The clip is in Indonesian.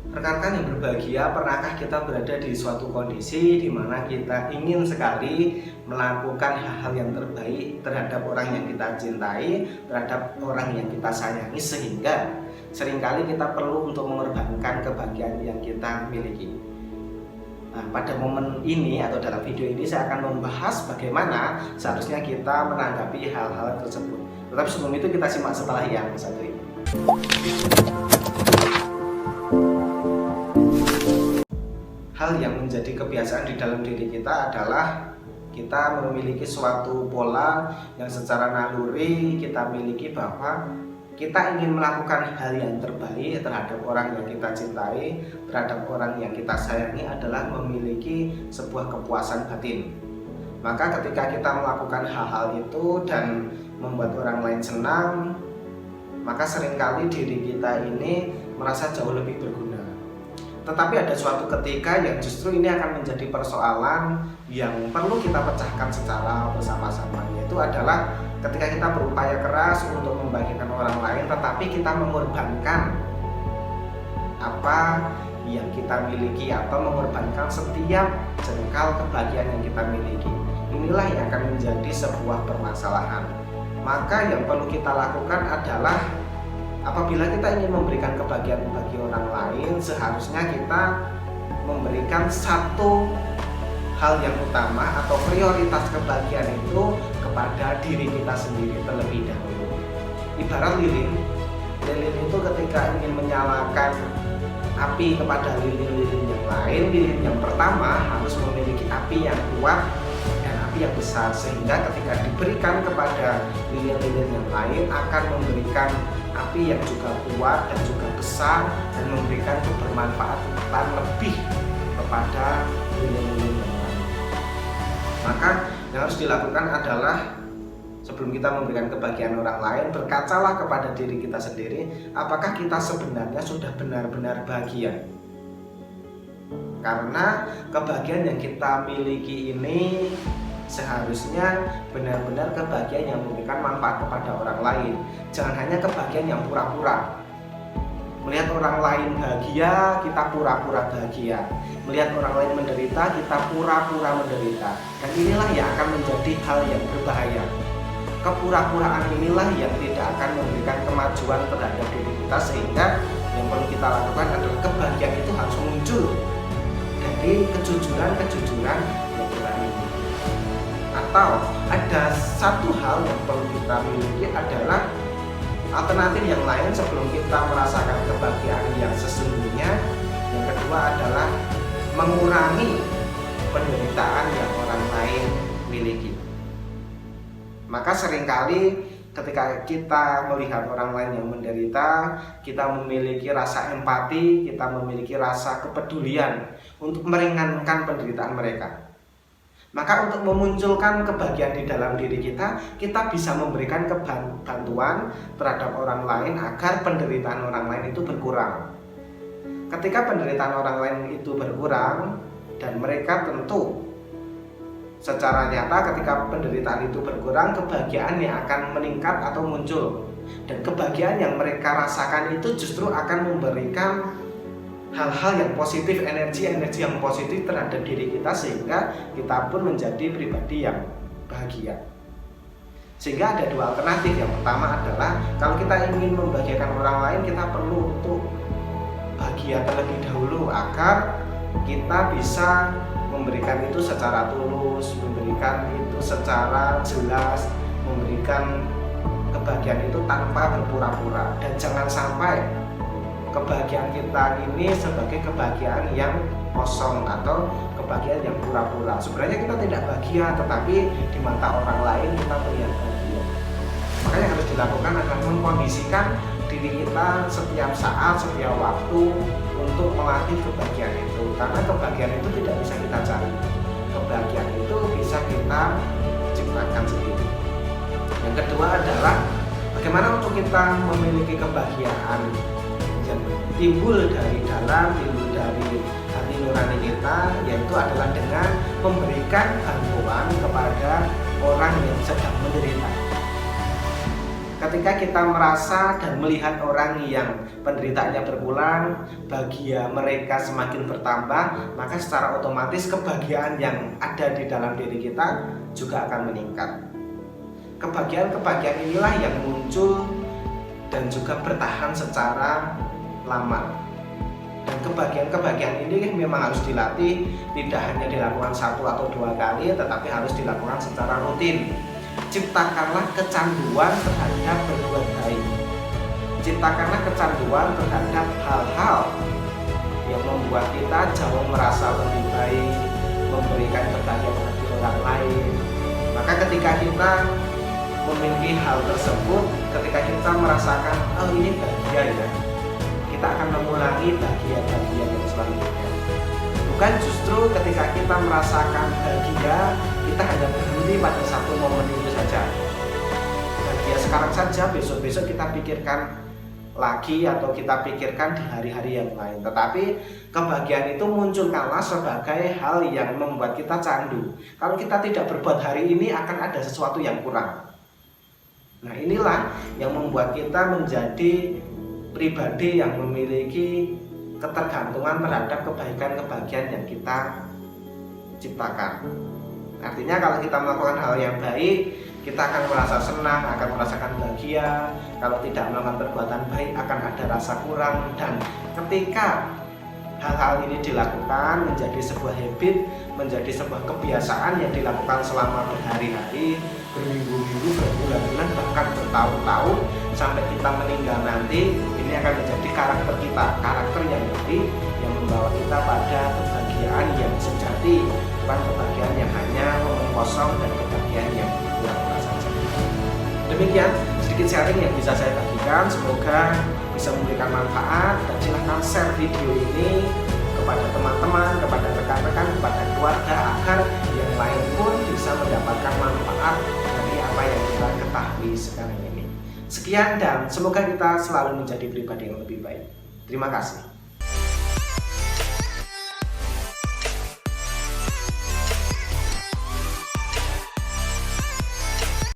Rekan-rekan yang berbahagia, pernahkah kita berada di suatu kondisi di mana kita ingin sekali melakukan hal-hal yang terbaik terhadap orang yang kita cintai, terhadap orang yang kita sayangi, sehingga seringkali kita perlu untuk mengorbankan kebahagiaan yang kita miliki. Nah, pada momen ini atau dalam video ini saya akan membahas bagaimana seharusnya kita menanggapi hal-hal tersebut. Tetapi sebelum itu kita simak setelah yang satu ini. Hal yang menjadi kebiasaan di dalam diri kita adalah kita memiliki suatu pola yang secara naluri kita miliki, bahwa kita ingin melakukan hal yang terbaik terhadap orang yang kita cintai, terhadap orang yang kita sayangi, adalah memiliki sebuah kepuasan batin. Maka ketika kita melakukan hal-hal itu dan membuat orang lain senang, maka seringkali diri kita ini merasa jauh lebih berguna. Tetapi ada suatu ketika yang justru ini akan menjadi persoalan yang perlu kita pecahkan secara bersama-sama, yaitu adalah ketika kita berupaya keras untuk membahagiakan orang lain, tetapi kita mengorbankan apa yang kita miliki atau mengorbankan setiap jengkal kebahagiaan yang kita miliki. Inilah yang akan menjadi sebuah permasalahan. Maka yang perlu kita lakukan adalah, apabila kita ingin memberikan kebahagiaan bagi orang lain, seharusnya kita memberikan satu hal yang utama atau prioritas kebahagiaan itu kepada diri kita sendiri terlebih dahulu. Ibarat lilin itu ketika ingin menyalakan api kepada lilin-lilin yang lain, lilin yang pertama harus memiliki api yang kuat dan api yang besar, sehingga ketika diberikan kepada lilin-lilin yang lain akan memberikan api yang juga kuat dan juga besar dan memberikan kebermanfaatan lebih kepada lilin-lilin yang lain. Maka yang harus dilakukan adalah, sebelum kita memberikan kebahagiaan orang lain, berkacalah kepada diri kita sendiri, apakah kita sebenarnya sudah benar-benar bahagia. Karena kebahagiaan yang kita miliki ini seharusnya benar-benar kebahagiaan yang memberikan manfaat kepada orang lain. Jangan hanya kebahagiaan yang pura-pura. Melihat orang lain bahagia, kita pura-pura bahagia. Melihat orang lain menderita, kita pura-pura menderita. Dan inilah yang akan menjadi hal yang berbahaya. Kepura-puraan inilah yang tidak akan memberikan kemajuan terhadap diri kita, sehingga yang perlu kita lakukan adalah kebahagiaan itu harus muncul dari kejujuran yang kita miliki. Atau ada satu hal yang perlu kita miliki adalah alternatif yang lain sebelum kita merasakan kebahagiaan yang sesungguhnya. Yang kedua adalah mengurangi penderitaan yang orang lain miliki. Maka seringkali ketika kita melihat orang lain yang menderita, kita memiliki rasa empati, kita memiliki rasa kepedulian untuk meringankan penderitaan mereka. Maka untuk memunculkan kebahagiaan di dalam diri kita, kita bisa memberikan bantuan terhadap orang lain agar penderitaan orang lain itu berkurang. Ketika penderitaan orang lain itu berkurang, dan mereka tentu secara nyata ketika penderitaan itu berkurang, kebahagiaan yang akan meningkat atau muncul. Dan kebahagiaan yang mereka rasakan itu justru akan memberikan hal-hal yang positif, energi yang positif terhadap diri kita, sehingga kita pun menjadi pribadi yang bahagia. Sehingga ada dua alternatif. Yang pertama adalah, kalau kita ingin membahagiakan orang lain, kita perlu untuk bahagia terlebih dahulu agar kita bisa memberikan itu secara tulus, memberikan itu secara jelas, memberikan kebahagiaan itu tanpa berpura-pura. Dan jangan sampai kebahagiaan kita ini sebagai kebahagiaan yang kosong atau kebahagiaan yang pura-pura. Sebenarnya kita tidak bahagia, tetapi di mata orang lain kita terlihat bahagia. Maka yang harus dilakukan adalah mengkondisikan diri kita setiap saat, setiap waktu untuk melatih kebahagiaan itu. Karena kebahagiaan itu tidak bisa kita cari. Kebahagiaan itu bisa kita ciptakan sendiri. Yang kedua adalah bagaimana untuk kita memiliki kebahagiaan yang timbul dari dalam, timbul dari hati nurani kita, yaitu adalah dengan memberikan bantuan kepada orang yang sedang menderita. Ketika kita merasa dan melihat orang yang penderitaannya berkurang, bahagia mereka semakin bertambah, maka secara otomatis kebahagiaan yang ada di dalam diri kita juga akan meningkat. Kebahagiaan inilah yang muncul dan juga bertahan secara lama. Dan kebahagiaan ini memang harus dilatih, tidak hanya dilakukan 1 atau 2 kali, tetapi harus dilakukan secara rutin. Ciptakanlah kecanduan terhadap berbuat baik. Ciptakanlah kecanduan terhadap hal-hal yang membuat kita jauh merasa lebih baik, memberikan kebahagiaan bagi orang lain. Maka ketika kita memiliki hal tersebut, ketika kita merasakan, oh ini bahagia ya, kita akan mengulangi bahagia-bahagia yang selanjutnya. Bukan justru ketika kita merasakan bahagia, kita hanya berhenti pada satu momen itu saja. Bahagia sekarang saja, besok-besok kita pikirkan lagi atau kita pikirkan di hari-hari yang lain. Tetapi kebahagiaan itu munculkanlah sebagai hal yang membuat kita candu. Kalau kita tidak berbuat hari ini, akan ada sesuatu yang kurang. Nah, inilah yang membuat kita menjadi pribadi yang memiliki ketergantungan terhadap kebaikan-kebahagiaan yang kita ciptakan. Artinya kalau kita melakukan hal yang baik, kita akan merasa senang, akan merasakan bahagia. Kalau tidak melakukan perbuatan baik, akan ada rasa kurang. Dan ketika hal-hal ini dilakukan menjadi sebuah habit, menjadi sebuah kebiasaan yang dilakukan selama berhari-hari, berminggu-minggu, berbulan-bulan, bahkan bertahun-tahun, sampai kita meninggal nanti, ini akan menjadi karakter kita, karakter yang baik, yang membawa kita pada kebahagiaan yang sejati, bukan kebahagiaan yang hanya omong kosong dan kebahagiaan yang pura-pura saja. Demikian sedikit sharing yang bisa saya bagikan, semoga bisa memberikan manfaat, dan silahkan share video ini kepada teman-teman, kepada rekan-rekan, kepada keluarga, agar yang lain pun bisa mendapatkan manfaat dari apa yang kita ketahui sekarang ini. Sekian, dan semoga kita selalu menjadi pribadi yang lebih baik. Terima kasih.